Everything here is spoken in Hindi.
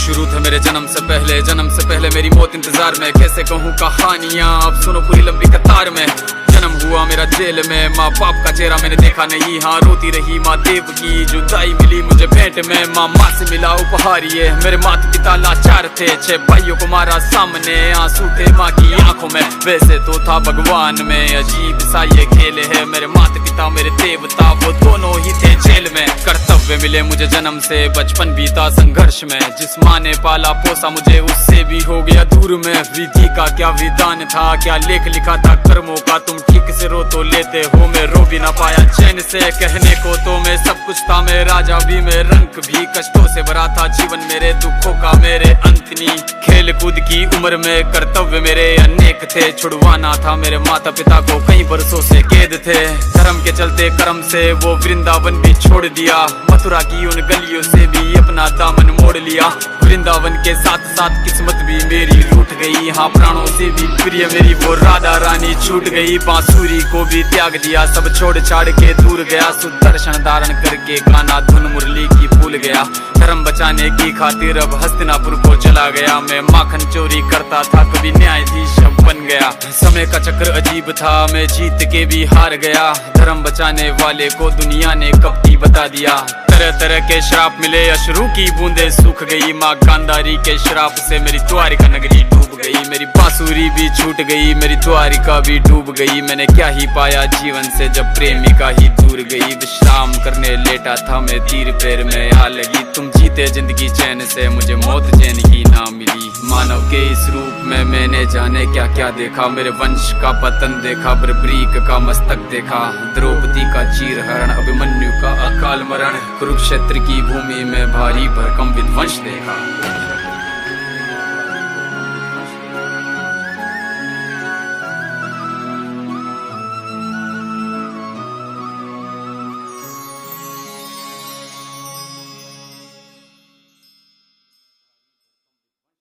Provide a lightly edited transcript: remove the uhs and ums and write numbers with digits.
शुरू थे मेरे जन्म से पहले मेरी मौत इंतजार में। कैसे कहूँ कहानियाँ, अब सुनो पूरी लंबी कतार में। जन्म हुआ मेरा जेल में, माँ बाप का चेहरा मैंने देखा नहीं। हाँ रोती रही माँ देव की, जुदाई मिली मुझे भेंट में। माँ से मिला उपहार ये, मेरे माता पिता लाचार थे। 6 भाइयों को मारा सामने, आंसू थे माँ की आंखों में। वैसे तो था भगवान में, अजीब सा ये खेल है। मेरे माता पिता मेरे देवता, वो दोनों ही थे जेल में। कर्तव्य मिले मुझे जन्म से, बचपन बीता संघर्ष में। जिस माँ ने पाला पोसा मुझे, उससे भी हो गया दूर में। विधि का क्या विधान था, क्या लेख लिखा था कर्मों का। तुम ठीक से रो तो लेते हो, मैं रो भी ना पाया चैन से। कहने को तो मैं सब कुछ था, मैं राजा भी, मैं रंक भी। कष्टों से भरा था जीवन मेरे, दुखों का मेरे अंत नहीं। खेल कूद की उम्र में कर्तव्य मेरे अनेक थे। छुड़वाना था मेरे माता पिता को, कई बरसों से कैद थे। धर्म के चलते कर्म से वो वृंदावन भी छोड़ दिया। मथुरा की उन गलियों से भी अपना दामन मोड़ लिया। वृंदावन के साथ साथ किस्मत भी मेरी रूठ गई। हाँ प्राणों से भी प्रिय मेरी वो राधा रानी छूट गई। बांसुरी को भी त्याग दिया, सब छोड़ छाड़ के दूर गया। सुदर्शन धारण करके गाना धुन मुरली की भूल गया। धर्म बचाने की खातिर अब हस्तिनापुर को चला गया। मैं माखन चोरी करता था, कभी न्यायाधीश बन गया। समय का चक्र अजीब था, मैं जीत के भी हार गया। धर्म बचाने वाले को दुनिया ने कपटी बता दिया। तरह तरह के श्राप मिले, अश्रु की बूंदे सूख गई। माँ गांधारी के श्राप से मेरी द्वारिका नगरी डूब गई। मेरी बांसुरी भी छूट गई, मेरी द्वारिका भी डूब गई। मैंने क्या ही पाया जीवन से, जब प्रेमिका ही दूर गई। विश्राम करने लेटा था मैं, तीर पैर में आ लगी। तुम जीते जिंदगी चैन से, मुझे मौत चैन की ना मिली। मानव के इस रूप में मैंने जाने क्या क्या देखा। मेरे वंश का पतन देखा, बर्बरीक का मस्तक देखा। द्रौपदी का चीरहरण, अभिमन्यु का अकाल मरण। कुरुक्षेत्र की भूमि में भारी भरकम विध्वंस देखा।